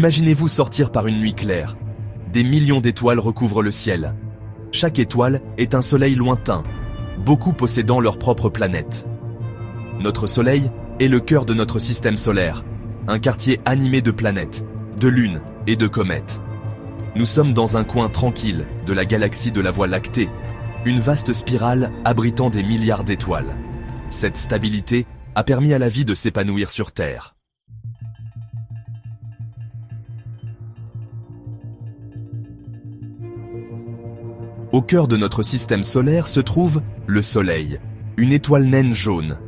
Imaginez-vous sortir par une nuit claire. Des millions d'étoiles recouvrent le ciel. Chaque étoile est un soleil lointain, beaucoup possédant leur propre planète. Notre soleil est le cœur de notre système solaire, un quartier animé de planètes, de lunes et de comètes. Nous sommes dans un coin tranquille de la galaxie de la Voie lactée, une vaste spirale abritant des milliards d'étoiles. Cette stabilité a permis à la vie de s'épanouir sur Terre. Au cœur de notre système solaire se trouve le Soleil, une étoile naine jaune.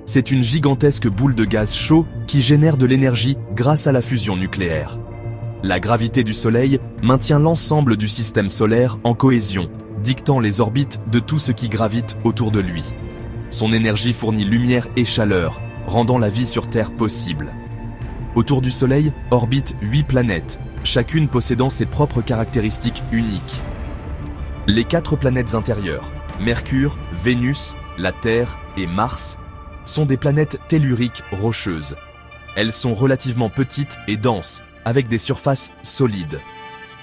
C'est une gigantesque boule de gaz chaud qui génère de l'énergie grâce à la fusion nucléaire. La gravité du Soleil maintient l'ensemble du système solaire en cohésion, dictant les orbites de tout ce qui gravite autour de lui. Son énergie fournit lumière et chaleur, rendant la vie sur Terre possible. Autour du Soleil orbitent 8 planètes, chacune possédant ses propres caractéristiques uniques. Les 4 planètes intérieures, Mercure, Vénus, la Terre et Mars, sont des planètes telluriques rocheuses. Elles sont relativement petites et denses, avec des surfaces solides.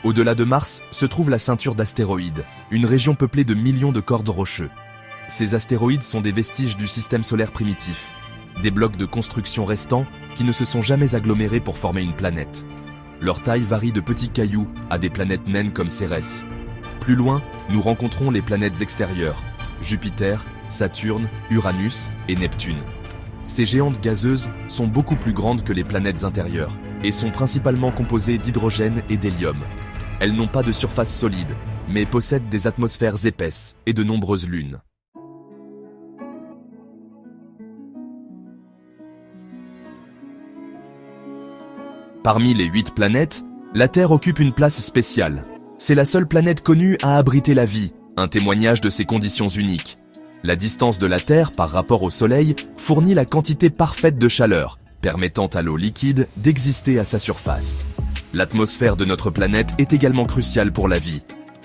Au-delà de Mars se trouve la ceinture d'astéroïdes, une région peuplée de millions de cordes rocheux. Ces astéroïdes sont des vestiges du système solaire primitif, des blocs de construction restants qui ne se sont jamais agglomérés pour former une planète. Leur taille varie de petits cailloux à des planètes naines comme Cérès. Plus loin, nous rencontrons les planètes extérieures, Jupiter, Saturne, Uranus et Neptune. Ces géantes gazeuses sont beaucoup plus grandes que les planètes intérieures et sont principalement composées d'hydrogène et d'hélium. Elles n'ont pas de surface solide, mais possèdent des atmosphères épaisses et de nombreuses lunes. Parmi les 8 planètes, la Terre occupe une place spéciale. C'est la seule planète connue à abriter la vie, un témoignage de ses conditions uniques. La distance de la Terre par rapport au Soleil fournit la quantité parfaite de chaleur, permettant à l'eau liquide d'exister à sa surface. L'atmosphère de notre planète est également cruciale pour la vie.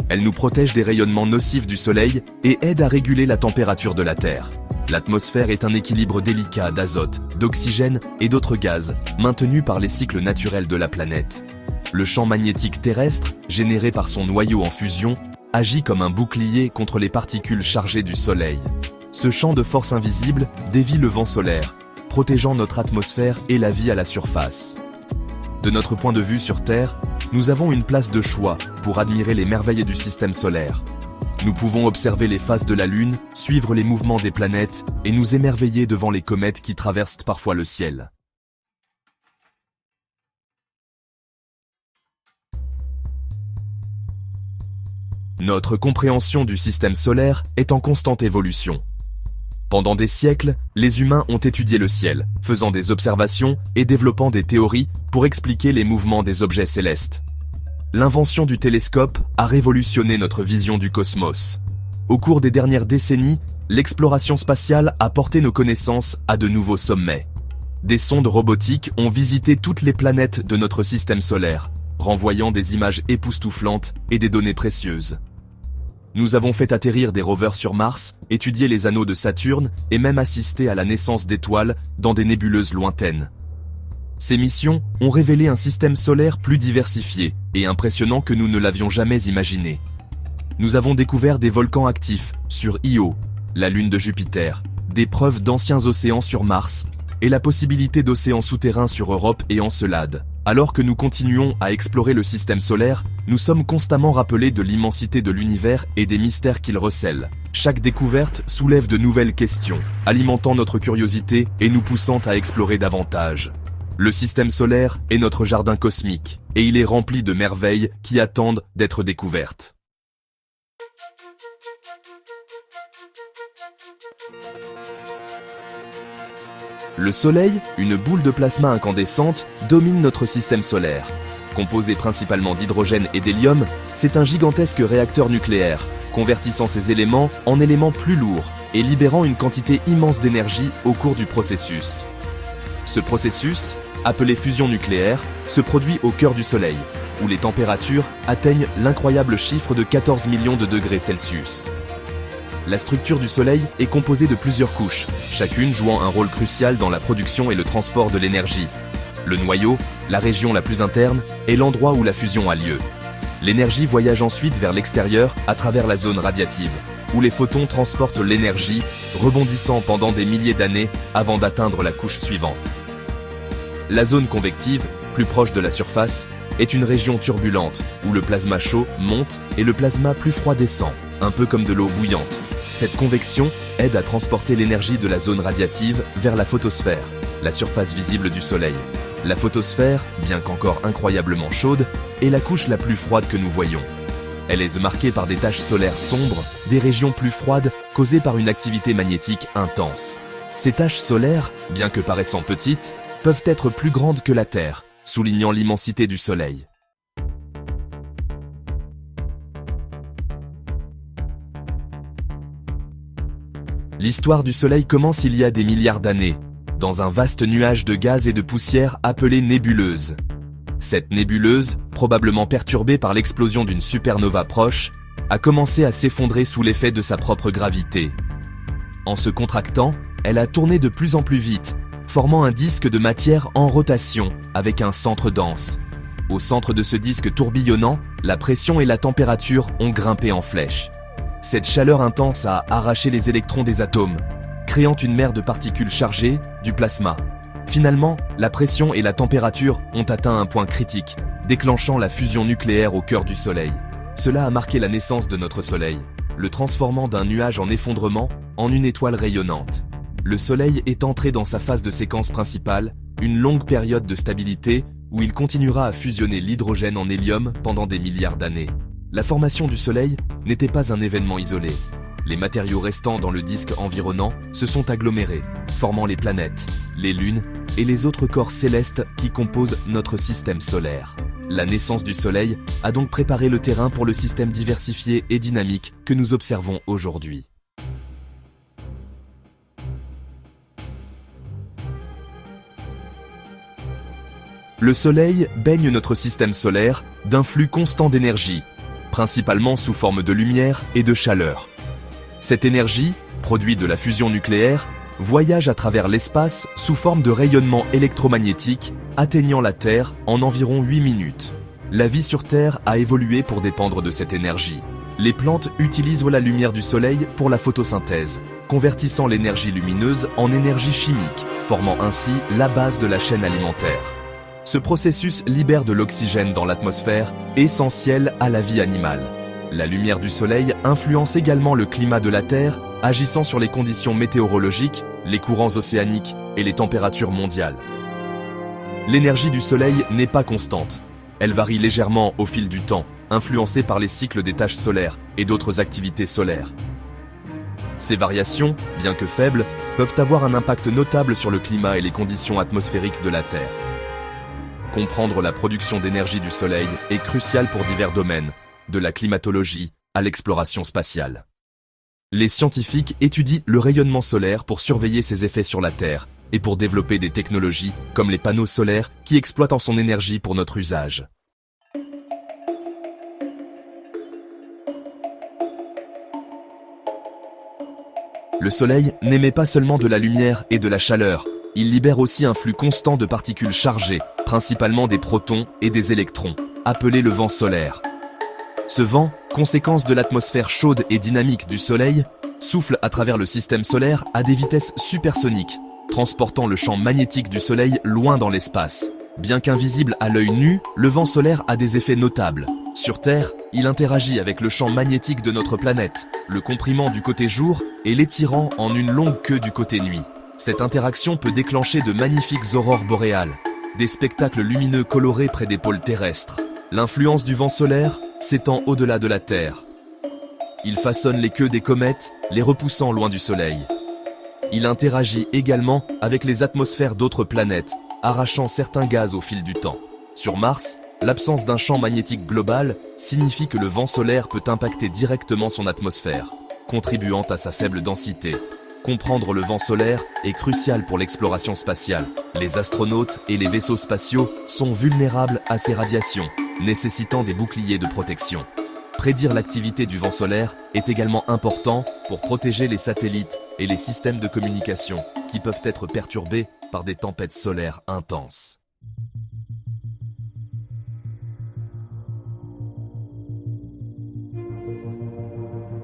Elle nous protège des rayonnements nocifs du Soleil et aide à réguler la température de la Terre. L'atmosphère est un équilibre délicat d'azote, d'oxygène et d'autres gaz, maintenu par les cycles naturels de la planète. Le champ magnétique terrestre, généré par son noyau en fusion, agit comme un bouclier contre les particules chargées du Soleil. Ce champ de force invisible dévie le vent solaire, protégeant notre atmosphère et la vie à la surface. De notre point de vue sur Terre, nous avons une place de choix pour admirer les merveilles du système solaire. Nous pouvons observer les phases de la Lune, suivre les mouvements des planètes et nous émerveiller devant les comètes qui traversent parfois le ciel. Notre compréhension du système solaire est en constante évolution. Pendant des siècles, les humains ont étudié le ciel, faisant des observations et développant des théories pour expliquer les mouvements des objets célestes. L'invention du télescope a révolutionné notre vision du cosmos. Au cours des dernières décennies, l'exploration spatiale a porté nos connaissances à de nouveaux sommets. Des sondes robotiques ont visité toutes les planètes de notre système solaire, renvoyant des images époustouflantes et des données précieuses. Nous avons fait atterrir des rovers sur Mars, étudié les anneaux de Saturne et même assisté à la naissance d'étoiles dans des nébuleuses lointaines. Ces missions ont révélé un système solaire plus diversifié et impressionnant que nous ne l'avions jamais imaginé. Nous avons découvert des volcans actifs sur Io, la lune de Jupiter, des preuves d'anciens océans sur Mars et la possibilité d'océans souterrains sur Europe et Encelade. Alors que nous continuons à explorer le système solaire, nous sommes constamment rappelés de l'immensité de l'univers et des mystères qu'il recèle. Chaque découverte soulève de nouvelles questions, alimentant notre curiosité et nous poussant à explorer davantage. Le système solaire est notre jardin cosmique, et il est rempli de merveilles qui attendent d'être découvertes. Le Soleil, une boule de plasma incandescente, domine notre système solaire. Composé principalement d'hydrogène et d'hélium, c'est un gigantesque réacteur nucléaire, convertissant ces éléments en éléments plus lourds et libérant une quantité immense d'énergie au cours du processus. Ce processus, appelé fusion nucléaire, se produit au cœur du Soleil, où les températures atteignent l'incroyable chiffre de 14 millions de degrés Celsius. La structure du Soleil est composée de plusieurs couches, chacune jouant un rôle crucial dans la production et le transport de l'énergie. Le noyau, la région la plus interne, est l'endroit où la fusion a lieu. L'énergie voyage ensuite vers l'extérieur à travers la zone radiative, où les photons transportent l'énergie, rebondissant pendant des milliers d'années avant d'atteindre la couche suivante. La zone convective, plus proche de la surface, est une région turbulente, où le plasma chaud monte et le plasma plus froid descend, un peu comme de l'eau bouillante. Cette convection aide à transporter l'énergie de la zone radiative vers la photosphère, la surface visible du Soleil. La photosphère, bien qu'encore incroyablement chaude, est la couche la plus froide que nous voyons. Elle est marquée par des taches solaires sombres, des régions plus froides causées par une activité magnétique intense. Ces taches solaires, bien que paraissant petites, peuvent être plus grandes que la Terre, soulignant l'immensité du Soleil. L'histoire du Soleil commence il y a des milliards d'années, dans un vaste nuage de gaz et de poussière appelé nébuleuse. Cette nébuleuse, probablement perturbée par l'explosion d'une supernova proche, a commencé à s'effondrer sous l'effet de sa propre gravité. En se contractant, elle a tourné de plus en plus vite, formant un disque de matière en rotation avec un centre dense. Au centre de ce disque tourbillonnant, la pression et la température ont grimpé en flèche. Cette chaleur intense a arraché les électrons des atomes, créant une mer de particules chargées, du plasma. Finalement, la pression et la température ont atteint un point critique, déclenchant la fusion nucléaire au cœur du Soleil. Cela a marqué la naissance de notre Soleil, le transformant d'un nuage en effondrement en une étoile rayonnante. Le Soleil est entré dans sa phase de séquence principale, une longue période de stabilité où il continuera à fusionner l'hydrogène en hélium pendant des milliards d'années. La formation du Soleil n'était pas un événement isolé. Les matériaux restants dans le disque environnant se sont agglomérés, formant les planètes, les lunes et les autres corps célestes qui composent notre système solaire. La naissance du Soleil a donc préparé le terrain pour le système diversifié et dynamique que nous observons aujourd'hui. Le Soleil baigne notre système solaire d'un flux constant d'énergie, principalement sous forme de lumière et de chaleur. Cette énergie, produite de la fusion nucléaire, voyage à travers l'espace sous forme de rayonnement électromagnétique, atteignant la Terre en environ 8 minutes. La vie sur Terre a évolué pour dépendre de cette énergie. Les plantes utilisent la lumière du Soleil pour la photosynthèse, convertissant l'énergie lumineuse en énergie chimique, formant ainsi la base de la chaîne alimentaire. Ce processus libère de l'oxygène dans l'atmosphère, essentiel à la vie animale. La lumière du Soleil influence également le climat de la Terre, agissant sur les conditions météorologiques, les courants océaniques et les températures mondiales. L'énergie du Soleil n'est pas constante. Elle varie légèrement au fil du temps, influencée par les cycles des taches solaires et d'autres activités solaires. Ces variations, bien que faibles, peuvent avoir un impact notable sur le climat et les conditions atmosphériques de la Terre. Comprendre la production d'énergie du Soleil est crucial pour divers domaines, de la climatologie à l'exploration spatiale. Les scientifiques étudient le rayonnement solaire pour surveiller ses effets sur la Terre et pour développer des technologies comme les panneaux solaires qui exploitent en son énergie pour notre usage. Le Soleil n'émet pas seulement de la lumière et de la chaleur, il libère aussi un flux constant de particules chargées, principalement des protons et des électrons, appelé le vent solaire. Ce vent, conséquence de l'atmosphère chaude et dynamique du Soleil, souffle à travers le système solaire à des vitesses supersoniques, transportant le champ magnétique du Soleil loin dans l'espace. Bien qu'invisible à l'œil nu, le vent solaire a des effets notables. Sur Terre, il interagit avec le champ magnétique de notre planète, le comprimant du côté jour et l'étirant en une longue queue du côté nuit. Cette interaction peut déclencher de magnifiques aurores boréales, des spectacles lumineux colorés près des pôles terrestres. L'influence du vent solaire s'étend au-delà de la Terre. Il façonne les queues des comètes, les repoussant loin du Soleil. Il interagit également avec les atmosphères d'autres planètes, arrachant certains gaz au fil du temps. Sur Mars, l'absence d'un champ magnétique global signifie que le vent solaire peut impacter directement son atmosphère, contribuant à sa faible densité. Comprendre le vent solaire est crucial pour l'exploration spatiale. Les astronautes et les vaisseaux spatiaux sont vulnérables à ces radiations, nécessitant des boucliers de protection. Prédire l'activité du vent solaire est également important pour protéger les satellites et les systèmes de communication qui peuvent être perturbés par des tempêtes solaires intenses.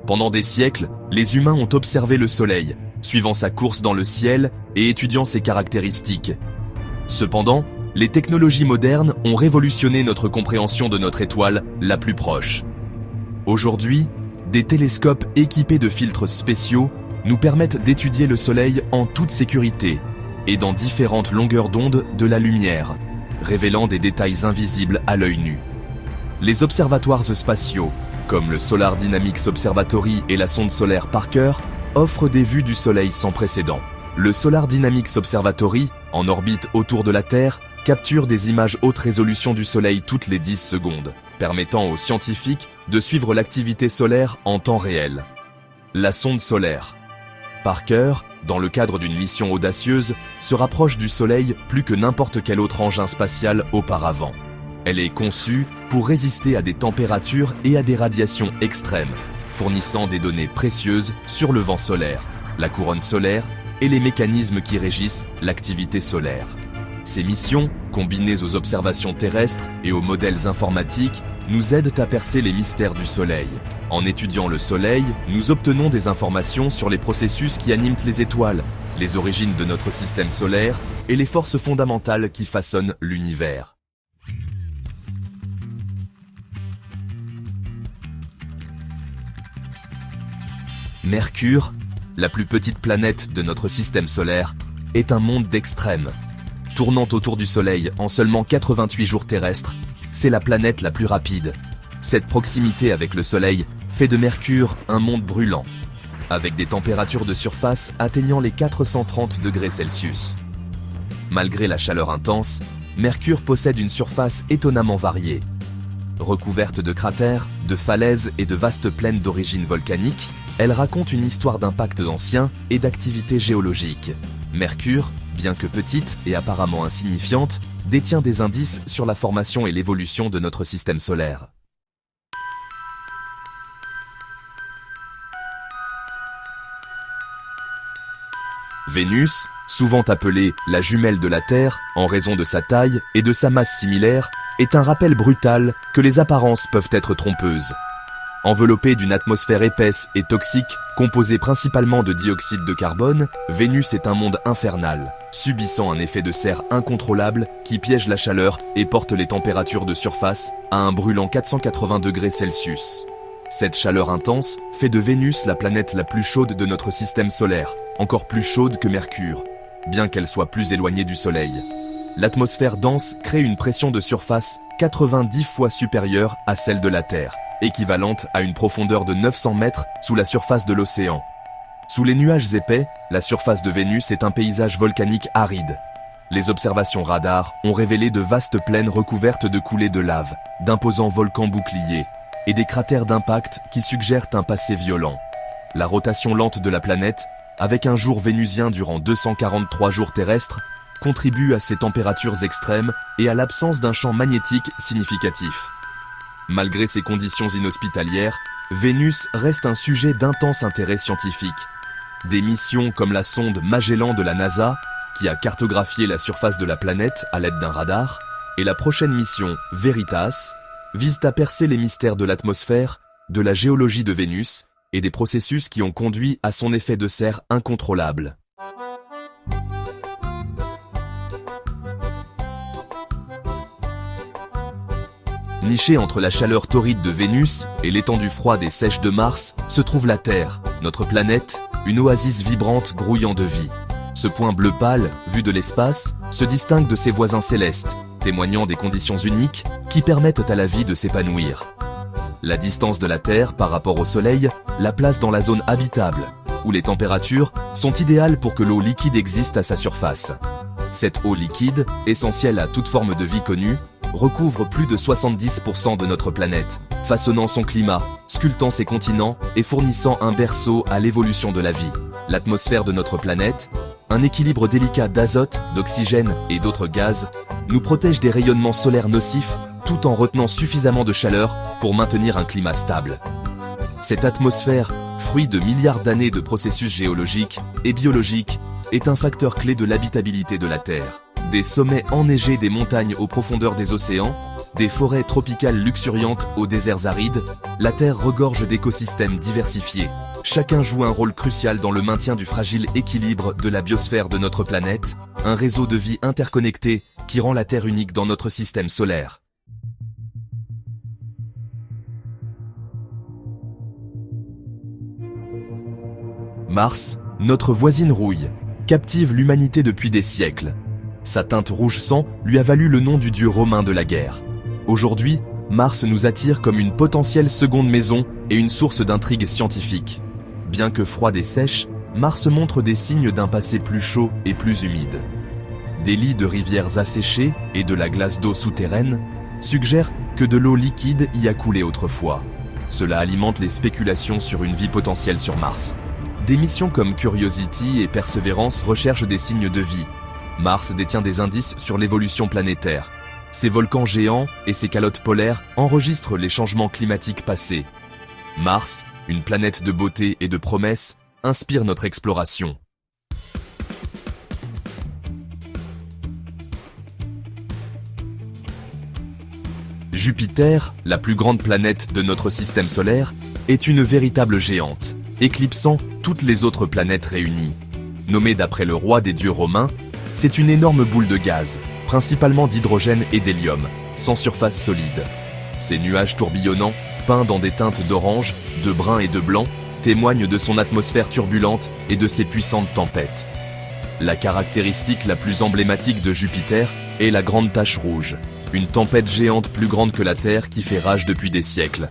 Pendant des siècles, les humains ont observé le Soleil, suivant sa course dans le ciel et étudiant ses caractéristiques. Cependant, les technologies modernes ont révolutionné notre compréhension de notre étoile la plus proche. Aujourd'hui, des télescopes équipés de filtres spéciaux nous permettent d'étudier le Soleil en toute sécurité et dans différentes longueurs d'onde de la lumière, révélant des détails invisibles à l'œil nu. Les observatoires spatiaux, comme le Solar Dynamics Observatory et la sonde solaire Parker, offrent des vues du Soleil sans précédent. Le Solar Dynamics Observatory, en orbite autour de la Terre, capture des images haute résolution du Soleil toutes les 10 secondes, permettant aux scientifiques de suivre l'activité solaire en temps réel. La sonde solaire Parker, dans le cadre d'une mission audacieuse, se rapproche du Soleil plus que n'importe quel autre engin spatial auparavant. Elle est conçue pour résister à des températures et à des radiations extrêmes, fournissant des données précieuses sur le vent solaire, la couronne solaire et les mécanismes qui régissent l'activité solaire. Ces missions, combinées aux observations terrestres et aux modèles informatiques, nous aident à percer les mystères du Soleil. En étudiant le Soleil, nous obtenons des informations sur les processus qui animent les étoiles, les origines de notre système solaire et les forces fondamentales qui façonnent l'univers. Mercure, la plus petite planète de notre système solaire, est un monde d'extrêmes. Tournant autour du Soleil en seulement 88 jours terrestres, c'est la planète la plus rapide. Cette proximité avec le Soleil fait de Mercure un monde brûlant, avec des températures de surface atteignant les 430 degrés Celsius. Malgré la chaleur intense, Mercure possède une surface étonnamment variée. Recouverte de cratères, de falaises et de vastes plaines d'origine volcanique, elle raconte une histoire d'impacts anciens et d'activités géologiques. Mercure, bien que petite et apparemment insignifiante, détient des indices sur la formation et l'évolution de notre système solaire. Vénus, souvent appelée la jumelle de la Terre en raison de sa taille et de sa masse similaire, est un rappel brutal que les apparences peuvent être trompeuses. Enveloppée d'une atmosphère épaisse et toxique, composée principalement de dioxyde de carbone, Vénus est un monde infernal, subissant un effet de serre incontrôlable qui piège la chaleur et porte les températures de surface à un brûlant 480 degrés Celsius. Cette chaleur intense fait de Vénus la planète la plus chaude de notre système solaire, encore plus chaude que Mercure, bien qu'elle soit plus éloignée du Soleil. L'atmosphère dense crée une pression de surface 90 fois supérieure à celle de la Terre, équivalente à une profondeur de 900 mètres sous la surface de l'océan. Sous les nuages épais, la surface de Vénus est un paysage volcanique aride. Les observations radars ont révélé de vastes plaines recouvertes de coulées de lave, d'imposants volcans boucliers et des cratères d'impact qui suggèrent un passé violent. La rotation lente de la planète, avec un jour vénusien durant 243 jours terrestres, contribue à ces températures extrêmes et à l'absence d'un champ magnétique significatif. Malgré ces conditions inhospitalières, Vénus reste un sujet d'intense intérêt scientifique. Des missions comme la sonde Magellan de la NASA, qui a cartographié la surface de la planète à l'aide d'un radar, et la prochaine mission Veritas, visent à percer les mystères de l'atmosphère, de la géologie de Vénus et des processus qui ont conduit à son effet de serre incontrôlable. Nichée entre la chaleur torride de Vénus et l'étendue froide et sèche de Mars, se trouve la Terre, notre planète, une oasis vibrante grouillant de vie. Ce point bleu pâle, vu de l'espace, se distingue de ses voisins célestes, témoignant des conditions uniques qui permettent à la vie de s'épanouir. La distance de la Terre par rapport au Soleil la place dans la zone habitable, où les températures sont idéales pour que l'eau liquide existe à sa surface. Cette eau liquide, essentielle à toute forme de vie connue, recouvre plus de 70% de notre planète, façonnant son climat, sculptant ses continents et fournissant un berceau à l'évolution de la vie. L'atmosphère de notre planète, un équilibre délicat d'azote, d'oxygène et d'autres gaz, nous protège des rayonnements solaires nocifs tout en retenant suffisamment de chaleur pour maintenir un climat stable. Cette atmosphère, fruit de milliards d'années de processus géologiques et biologiques, est un facteur clé de l'habitabilité de la Terre. Des sommets enneigés des montagnes aux profondeurs des océans, Des forêts tropicales luxuriantes aux déserts arides, la Terre regorge d'écosystèmes diversifiés. Chacun joue un rôle crucial dans le maintien du fragile équilibre de la biosphère de notre planète, un réseau de vie interconnecté qui rend la Terre unique dans notre système solaire. Mars, notre voisine rouille, captive l'humanité depuis des siècles. Sa teinte rouge sang lui a valu le nom du dieu romain de la guerre. Aujourd'hui, Mars nous attire comme une potentielle seconde maison et une source d'intrigue scientifique. Bien que froide et sèche, Mars montre des signes d'un passé plus chaud et plus humide. Des lits de rivières asséchées et de la glace d'eau souterraine suggèrent que de l'eau liquide y a coulé autrefois. Cela alimente les spéculations sur une vie potentielle sur Mars. Des missions comme Curiosity et Perseverance recherchent des signes de vie. Mars détient des indices sur l'évolution planétaire. Ses volcans géants et ses calottes polaires enregistrent les changements climatiques passés. Mars, une planète de beauté et de promesses, inspire notre exploration. Jupiter, la plus grande planète de notre système solaire, est une véritable géante, éclipsant toutes les autres planètes réunies. Nommée d'après le roi des dieux romains, c'est une énorme boule de gaz, principalement d'hydrogène et d'hélium, sans surface solide. Ces nuages tourbillonnants, peints dans des teintes d'orange, de brun et de blanc, témoignent de son atmosphère turbulente et de ses puissantes tempêtes. La caractéristique la plus emblématique de Jupiter est la grande tache rouge, une tempête géante plus grande que la Terre qui fait rage depuis des siècles.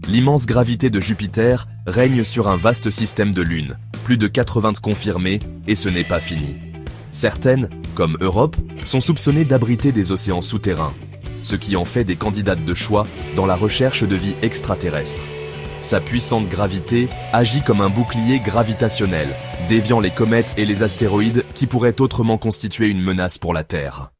L'immense gravité de Jupiter règne sur un vaste système de lunes, plus de 80 confirmées, et ce n'est pas fini. Certaines, comme Europe, sont soupçonnées d'abriter des océans souterrains, ce qui en fait des candidates de choix dans la recherche de vie extraterrestre. Sa puissante gravité agit comme un bouclier gravitationnel, déviant les comètes et les astéroïdes qui pourraient autrement constituer une menace pour la Terre.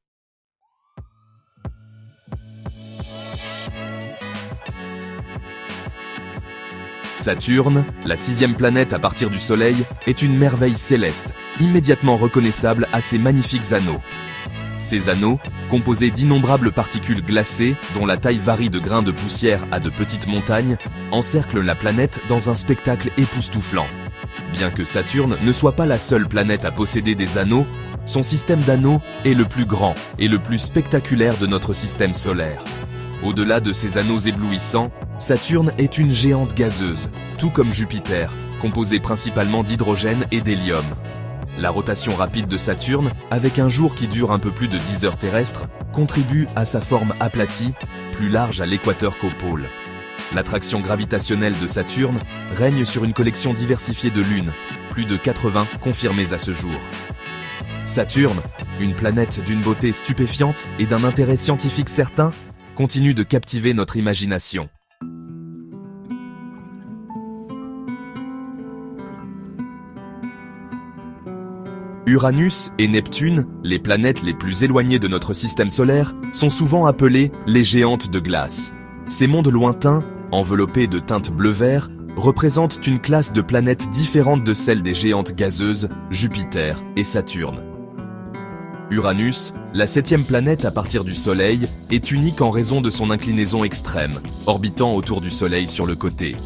Saturne, la 6e planète à partir du Soleil, est une merveille céleste, immédiatement reconnaissable à ses magnifiques anneaux. Ces anneaux, composés d'innombrables particules glacées, dont la taille varie de grains de poussière à de petites montagnes, encerclent la planète dans un spectacle époustouflant. Bien que Saturne ne soit pas la seule planète à posséder des anneaux, son système d'anneaux est le plus grand et le plus spectaculaire de notre système solaire. Au-delà de ces anneaux éblouissants, Saturne est une géante gazeuse, tout comme Jupiter, composée principalement d'hydrogène et d'hélium. La rotation rapide de Saturne, avec un jour qui dure un peu plus de 10 heures terrestres, contribue à sa forme aplatie, plus large à l'équateur qu'au pôle. L'attraction gravitationnelle de Saturne règne sur une collection diversifiée de lunes, plus de 80 confirmées à ce jour. Saturne, une planète d'une beauté stupéfiante et d'un intérêt scientifique certain, continue de captiver notre imagination. Uranus et Neptune, les planètes les plus éloignées de notre système solaire, sont souvent appelées les géantes de glace. Ces mondes lointains, enveloppés de teintes bleu-vert, représentent une classe de planètes différente de celle des géantes gazeuses, Jupiter et Saturne. Uranus, la 7e planète à partir du Soleil, est unique en raison de son inclinaison extrême, orbitant autour du Soleil sur le côté.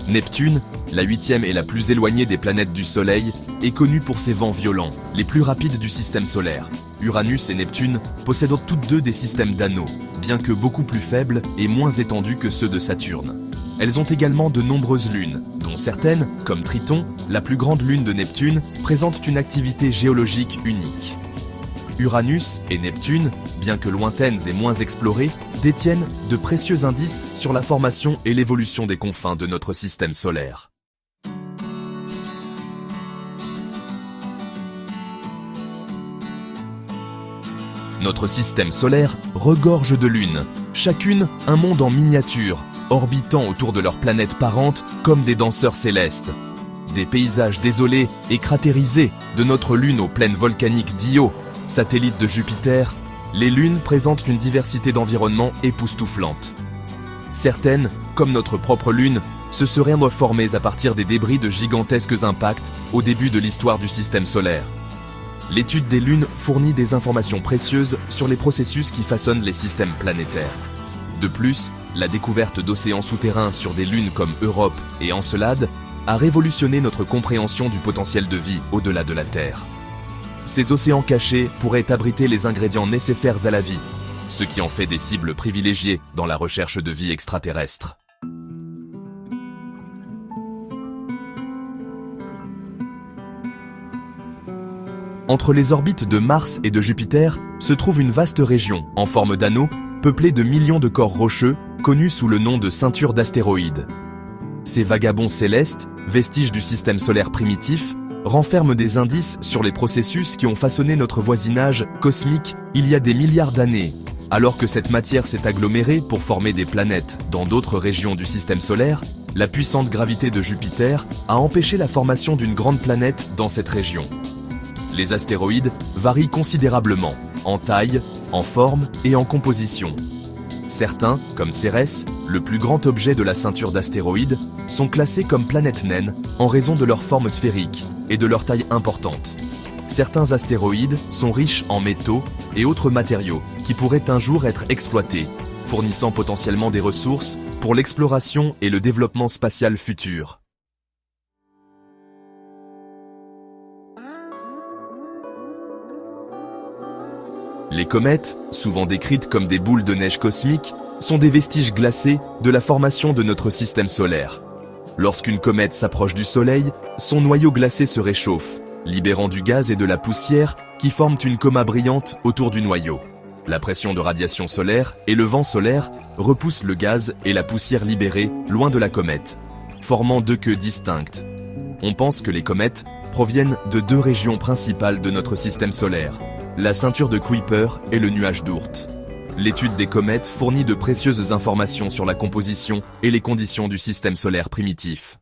Neptune, la 8e et la plus éloignée des planètes du Soleil, est connue pour ses vents violents, les plus rapides du système solaire. Uranus et Neptune possèdent toutes deux des systèmes d'anneaux, bien que beaucoup plus faibles et moins étendus que ceux de Saturne. Elles ont également de nombreuses lunes, dont certaines, comme Triton, la plus grande lune de Neptune, présentent une activité géologique unique. Uranus et Neptune, bien que lointaines et moins explorées, détiennent de précieux indices sur la formation et l'évolution des confins de notre système solaire. Notre système solaire regorge de lunes, chacune un monde en miniature, orbitant autour de leurs planètes parentes comme des danseurs célestes. Des paysages désolés et cratérisés de notre lune aux plaines volcaniques d'Io, satellite de Jupiter, les lunes présentent une diversité d'environnements époustouflante. Certaines, comme notre propre lune, se seraient formées à partir des débris de gigantesques impacts au début de l'histoire du système solaire. L'étude des lunes fournit des informations précieuses sur les processus qui façonnent les systèmes planétaires. De plus, la découverte d'océans souterrains sur des lunes comme Europe et Encelade a révolutionné notre compréhension du potentiel de vie au-delà de la Terre. Ces océans cachés pourraient abriter les ingrédients nécessaires à la vie, ce qui en fait des cibles privilégiées dans la recherche de vie extraterrestre. Entre les orbites de Mars et de Jupiter se trouve une vaste région en forme d'anneau, peuplée de millions de corps rocheux, connus sous le nom de ceinture d'astéroïdes. Ces vagabonds célestes, vestiges du système solaire primitif, renferment des indices sur les processus qui ont façonné notre voisinage cosmique il y a des milliards d'années. Alors que cette matière s'est agglomérée pour former des planètes dans d'autres régions du système solaire, la puissante gravité de Jupiter a empêché la formation d'une grande planète dans cette région. Les astéroïdes varient considérablement, en taille, en forme et en composition. Certains, comme Cérès, le plus grand objet de la ceinture d'astéroïdes, sont classés comme planètes naines en raison de leur forme sphérique et de leur taille importante. Certains astéroïdes sont riches en métaux et autres matériaux qui pourraient un jour être exploités, fournissant potentiellement des ressources pour l'exploration et le développement spatial futur. Les comètes, souvent décrites comme des boules de neige cosmiques, sont des vestiges glacés de la formation de notre système solaire. Lorsqu'une comète s'approche du Soleil, son noyau glacé se réchauffe, libérant du gaz et de la poussière qui forment une coma brillante autour du noyau. La pression de radiation solaire et le vent solaire repoussent le gaz et la poussière libérée loin de la comète, formant deux queues distinctes. On pense que les comètes proviennent de deux régions principales de notre système solaire, la ceinture de Kuiper et le nuage d'Oort. L'étude des comètes fournit de précieuses informations sur la composition et les conditions du système solaire primitif.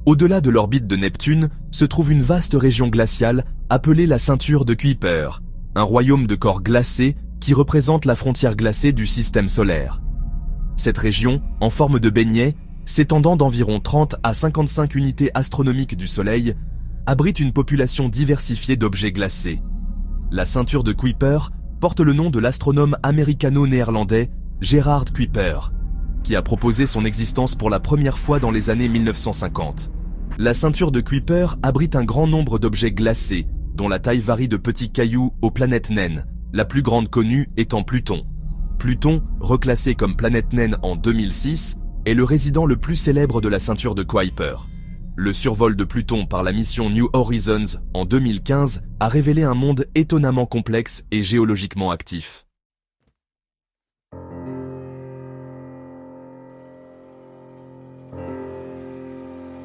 Au-delà de l'orbite de Neptune se trouve une vaste région glaciale appelée la ceinture de Kuiper, un royaume de corps glacés qui représente la frontière glacée du système solaire. Cette région, en forme de beignet, s'étendant d'environ 30 à 55 unités astronomiques du Soleil, abrite une population diversifiée d'objets glacés. La ceinture de Kuiper porte le nom de l'astronome américano-néerlandais Gerard Kuiper, qui a proposé son existence pour la première fois dans les années 1950. La ceinture de Kuiper abrite un grand nombre d'objets glacés, dont la taille varie de petits cailloux aux planètes naines, la plus grande connue étant Pluton. Pluton, reclassé comme planète naine en 2006, est le résident le plus célèbre de la ceinture de Kuiper. Le survol de Pluton par la mission New Horizons en 2015 a révélé un monde étonnamment complexe et géologiquement actif.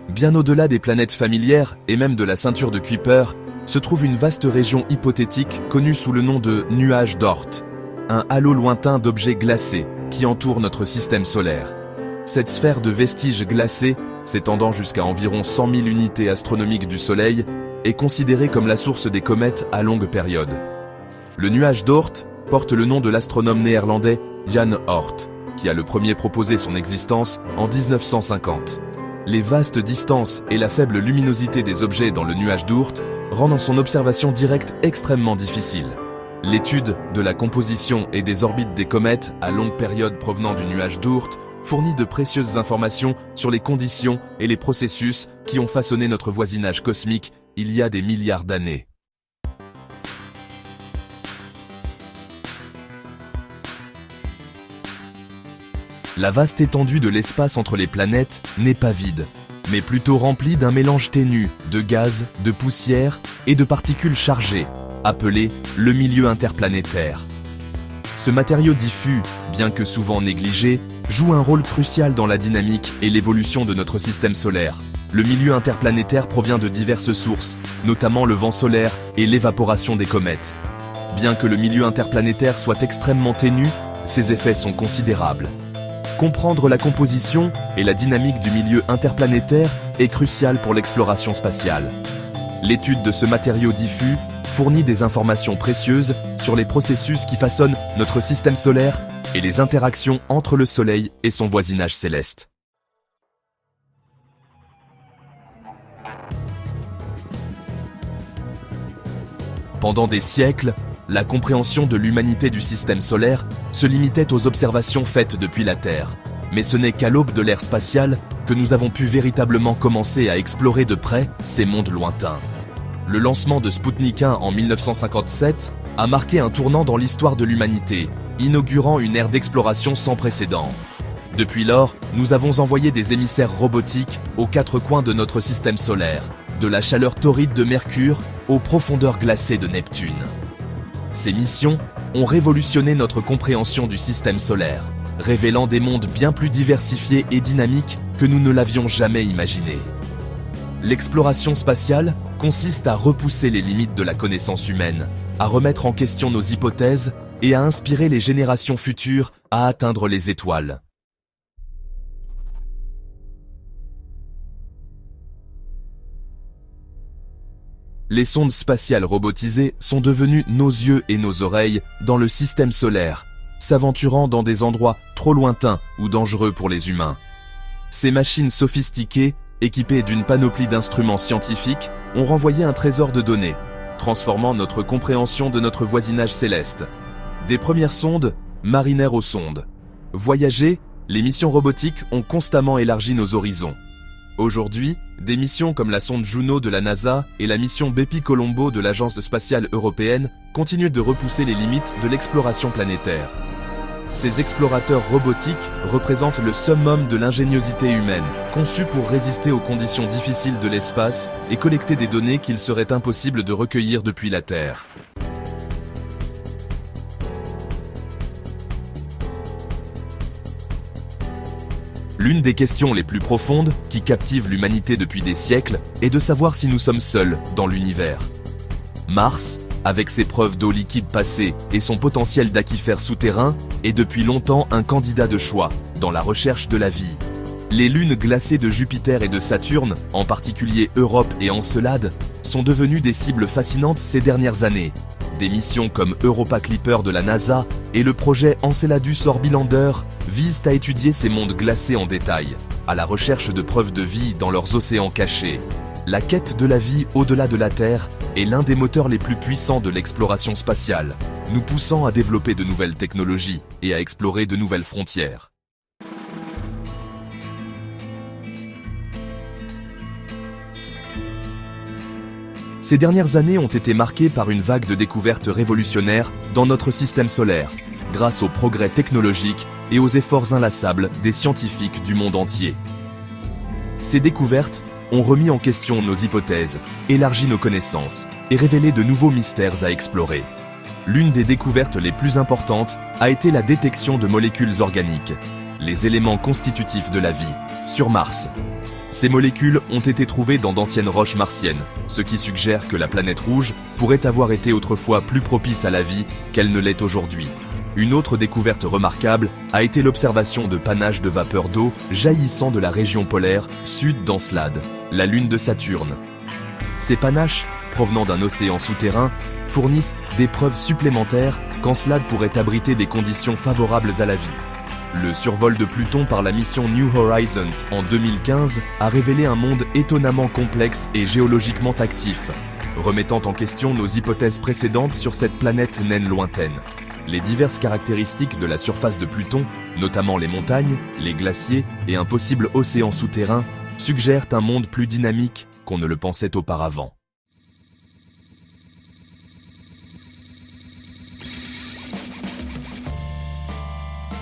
Bien au-delà des planètes familières et même de la ceinture de Kuiper, se trouve une vaste région hypothétique connue sous le nom de nuage d'Oort, un halo lointain d'objets glacés qui entoure notre système solaire. Cette sphère de vestiges glacés, s'étendant jusqu'à environ 100 000 unités astronomiques du Soleil, est considérée comme la source des comètes à longue période. Le nuage d'Oort porte le nom de l'astronome néerlandais Jan Oort, qui a le premier proposé son existence en 1950. Les vastes distances et la faible luminosité des objets dans le nuage d'Oort rendent son observation directe extrêmement difficile. L'étude de la composition et des orbites des comètes à longue période provenant du nuage d'Oort fournit de précieuses informations sur les conditions et les processus qui ont façonné notre voisinage cosmique il y a des milliards d'années. La vaste étendue de l'espace entre les planètes n'est pas vide, mais plutôt remplie d'un mélange ténu de gaz, de poussière et de particules chargées, appelé le milieu interplanétaire. Ce matériau diffus, bien que souvent négligé, joue un rôle crucial dans la dynamique et l'évolution de notre système solaire. Le milieu interplanétaire provient de diverses sources, notamment le vent solaire et l'évaporation des comètes. Bien que le milieu interplanétaire soit extrêmement ténu, ses effets sont considérables. Comprendre la composition et la dynamique du milieu interplanétaire est crucial pour l'exploration spatiale. L'étude de ce matériau diffus fournit des informations précieuses sur les processus qui façonnent notre système solaire et les interactions entre le Soleil et son voisinage céleste. Pendant des siècles, la compréhension de l'humanité du système solaire se limitait aux observations faites depuis la Terre. Mais ce n'est qu'à l'aube de l'ère spatiale que nous avons pu véritablement commencer à explorer de près ces mondes lointains. Le lancement de Sputnik 1 en 1957 a marqué un tournant dans l'histoire de l'humanité, inaugurant une ère d'exploration sans précédent. Depuis lors, nous avons envoyé des émissaires robotiques aux quatre coins de notre système solaire, de la chaleur torride de Mercure aux profondeurs glacées de Neptune. Ces missions ont révolutionné notre compréhension du système solaire, révélant des mondes bien plus diversifiés et dynamiques que nous ne l'avions jamais imaginé. L'exploration spatiale consiste à repousser les limites de la connaissance humaine, à remettre en question nos hypothèses et à inspirer les générations futures à atteindre les étoiles. Les sondes spatiales robotisées sont devenues nos yeux et nos oreilles dans le système solaire, s'aventurant dans des endroits trop lointains ou dangereux pour les humains. Ces machines sophistiquées, équipées d'une panoplie d'instruments scientifiques, ont renvoyé un trésor de données, transformant notre compréhension de notre voisinage céleste. Des premières sondes, marinaires aux sondes. Voyager, les missions robotiques ont constamment élargi nos horizons. Aujourd'hui, des missions comme la sonde Juno de la NASA et la mission Bepi-Colombo de l'Agence spatiale européenne continuent de repousser les limites de l'exploration planétaire. Ces explorateurs robotiques représentent le summum de l'ingéniosité humaine, conçus pour résister aux conditions difficiles de l'espace et collecter des données qu'il serait impossible de recueillir depuis la Terre. L'une des questions les plus profondes qui captivent l'humanité depuis des siècles est de savoir si nous sommes seuls dans l'univers. Mars, avec ses preuves d'eau liquide passée et son potentiel d'aquifères souterrains, est depuis longtemps un candidat de choix dans la recherche de la vie. Les lunes glacées de Jupiter et de Saturne, en particulier Europe et Encelade, sont devenues des cibles fascinantes ces dernières années. Des missions comme Europa Clipper de la NASA et le projet Enceladus Orbilander visent à étudier ces mondes glacés en détail, à la recherche de preuves de vie dans leurs océans cachés. La quête de la vie au-delà de la Terre est l'un des moteurs les plus puissants de l'exploration spatiale, nous poussant à développer de nouvelles technologies et à explorer de nouvelles frontières. Ces dernières années ont été marquées par une vague de découvertes révolutionnaires dans notre système solaire, grâce aux progrès technologiques et aux efforts inlassables des scientifiques du monde entier. Ces découvertes ont remis en question nos hypothèses, élargi nos connaissances et révélé de nouveaux mystères à explorer. L'une des découvertes les plus importantes a été la détection de molécules organiques, les éléments constitutifs de la vie, sur Mars. Ces molécules ont été trouvées dans d'anciennes roches martiennes, ce qui suggère que la planète rouge pourrait avoir été autrefois plus propice à la vie qu'elle ne l'est aujourd'hui. Une autre découverte remarquable a été l'observation de panaches de vapeur d'eau jaillissant de la région polaire sud d'Encelade, la lune de Saturne. Ces panaches, provenant d'un océan souterrain, fournissent des preuves supplémentaires qu'Encelade pourrait abriter des conditions favorables à la vie. Le survol de Pluton par la mission New Horizons en 2015 a révélé un monde étonnamment complexe et géologiquement actif, remettant en question nos hypothèses précédentes sur cette planète naine lointaine. Les diverses caractéristiques de la surface de Pluton, notamment les montagnes, les glaciers et un possible océan souterrain, suggèrent un monde plus dynamique qu'on ne le pensait auparavant.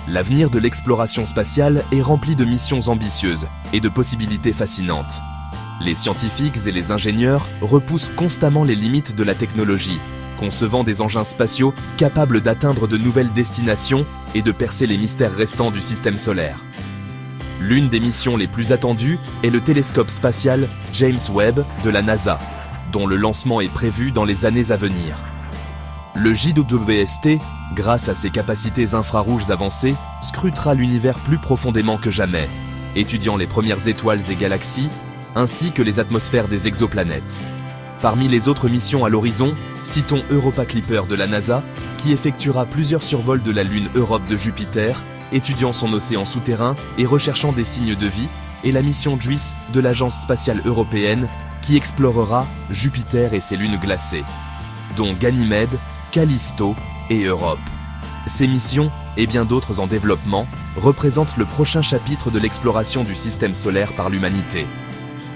L'avenir de l'exploration spatiale est rempli de missions ambitieuses et de possibilités fascinantes. Les scientifiques et les ingénieurs repoussent constamment les limites de la technologie, concevant des engins spatiaux capables d'atteindre de nouvelles destinations et de percer les mystères restants du système solaire. L'une des missions les plus attendues est le télescope spatial James Webb de la NASA, dont le lancement est prévu dans les années à venir. Le JWST, grâce à ses capacités infrarouges avancées, scrutera l'univers plus profondément que jamais, étudiant les premières étoiles et galaxies, ainsi que les atmosphères des exoplanètes. Parmi les autres missions à l'horizon, citons Europa Clipper de la NASA, qui effectuera plusieurs survols de la Lune Europe de Jupiter, étudiant son océan souterrain et recherchant des signes de vie, et la mission JUICE de l'Agence spatiale européenne, qui explorera Jupiter et ses lunes glacées. dont Ganymède, Callisto et Europe. Ces missions, et bien d'autres en développement, représentent le prochain chapitre de l'exploration du système solaire par l'humanité.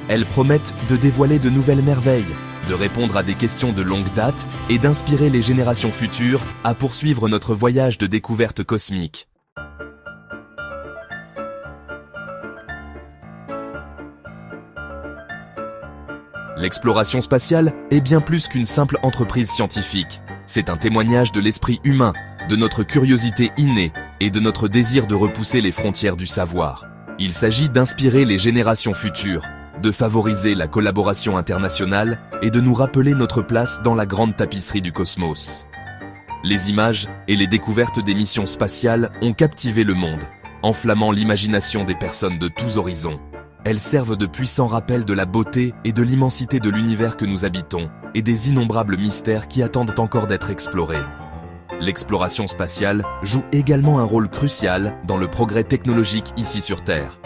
Elles promettent de dévoiler de nouvelles merveilles, de répondre à des questions de longue date et d'inspirer les générations futures à poursuivre notre voyage de découverte cosmique. L'exploration spatiale est bien plus qu'une simple entreprise scientifique. C'est un témoignage de l'esprit humain, de notre curiosité innée et de notre désir de repousser les frontières du savoir. Il s'agit d'inspirer les générations futures, de favoriser la collaboration internationale et de nous rappeler notre place dans la grande tapisserie du cosmos. Les images et les découvertes des missions spatiales ont captivé le monde, enflammant l'imagination des personnes de tous horizons. Elles servent de puissants rappels de la beauté et de l'immensité de l'univers que nous habitons et des innombrables mystères qui attendent encore d'être explorés. L'exploration spatiale joue également un rôle crucial dans le progrès technologique ici sur Terre.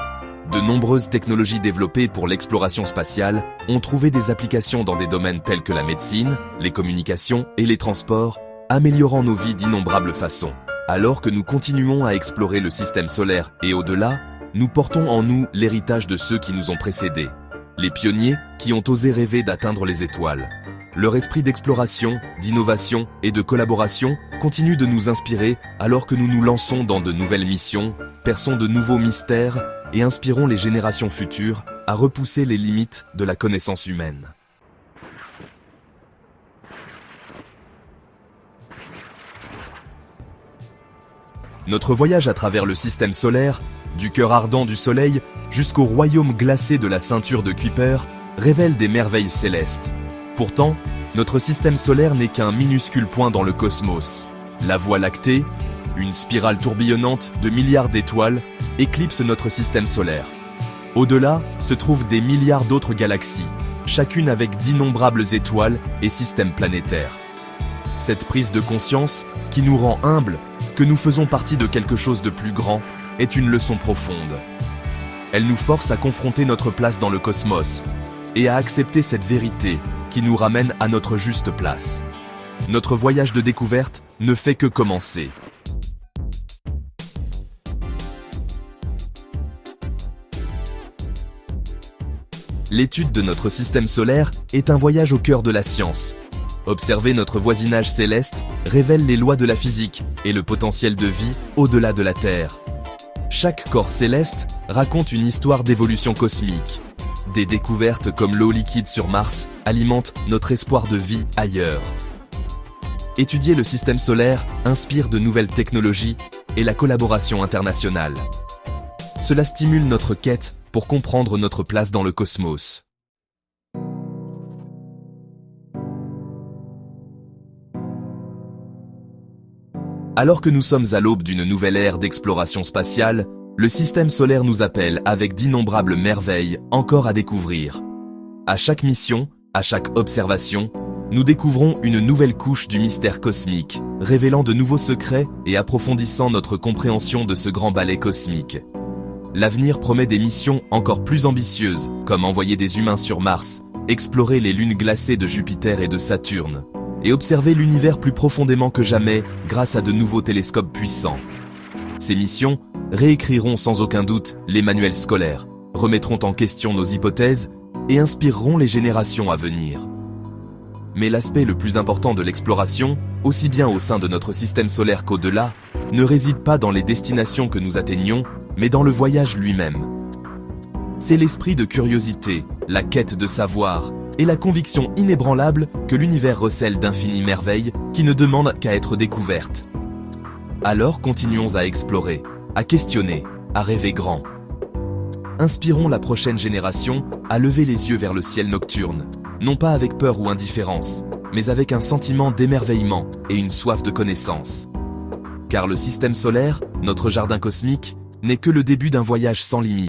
De nombreuses technologies développées pour l'exploration spatiale ont trouvé des applications dans des domaines tels que la médecine, les communications et les transports, améliorant nos vies d'innombrables façons. Alors que nous continuons à explorer le système solaire et au-delà, nous portons en nous l'héritage de ceux qui nous ont précédés, les pionniers qui ont osé rêver d'atteindre les étoiles. Leur esprit d'exploration, d'innovation et de collaboration continue de nous inspirer alors que nous nous lançons dans de nouvelles missions, perçons de nouveaux mystères et inspirons les générations futures à repousser les limites de la connaissance humaine. Notre voyage à travers le système solaire, du cœur ardent du Soleil jusqu'au royaume glacé de la ceinture de Kuiper, révèle des merveilles célestes. Pourtant, notre système solaire n'est qu'un minuscule point dans le cosmos. La Voie lactée, une spirale tourbillonnante de milliards d'étoiles, éclipse notre système solaire. Au-delà se trouvent des milliards d'autres galaxies, chacune avec d'innombrables étoiles et systèmes planétaires. Cette prise de conscience, qui nous rend humbles, que nous faisons partie de quelque chose de plus grand, est une leçon profonde. Elle nous force à confronter notre place dans le cosmos et à accepter cette vérité qui nous ramène à notre juste place. Notre voyage de découverte ne fait que commencer. L'étude de notre système solaire est un voyage au cœur de la science. Observer notre voisinage céleste révèle les lois de la physique et le potentiel de vie au-delà de la Terre. Chaque corps céleste raconte une histoire d'évolution cosmique. Des découvertes comme l'eau liquide sur Mars alimentent notre espoir de vie ailleurs. Étudier le système solaire inspire de nouvelles technologies et la collaboration internationale. Cela stimule notre quête pour comprendre notre place dans le cosmos. Alors que nous sommes à l'aube d'une nouvelle ère d'exploration spatiale, le système solaire nous appelle avec d'innombrables merveilles encore à découvrir. À chaque mission, à chaque observation, nous découvrons une nouvelle couche du mystère cosmique, révélant de nouveaux secrets et approfondissant notre compréhension de ce grand ballet cosmique. L'avenir promet des missions encore plus ambitieuses, comme envoyer des humains sur Mars, explorer les lunes glacées de Jupiter et de Saturne, et observer l'univers plus profondément que jamais grâce à de nouveaux télescopes puissants. Ces missions réécriront sans aucun doute les manuels scolaires, remettront en question nos hypothèses et inspireront les générations à venir. Mais l'aspect le plus important de l'exploration, aussi bien au sein de notre système solaire qu'au-delà, ne réside pas dans les destinations que nous atteignons, mais dans le voyage lui-même. C'est l'esprit de curiosité, la quête de savoir et la conviction inébranlable que l'univers recèle d'infinies merveilles qui ne demandent qu'à être découvertes. Alors continuons à explorer, à questionner, à rêver grand. Inspirons la prochaine génération à lever les yeux vers le ciel nocturne, non pas avec peur ou indifférence, mais avec un sentiment d'émerveillement et une soif de connaissance. Car le système solaire, notre jardin cosmique, n'est que le début d'un voyage sans limite.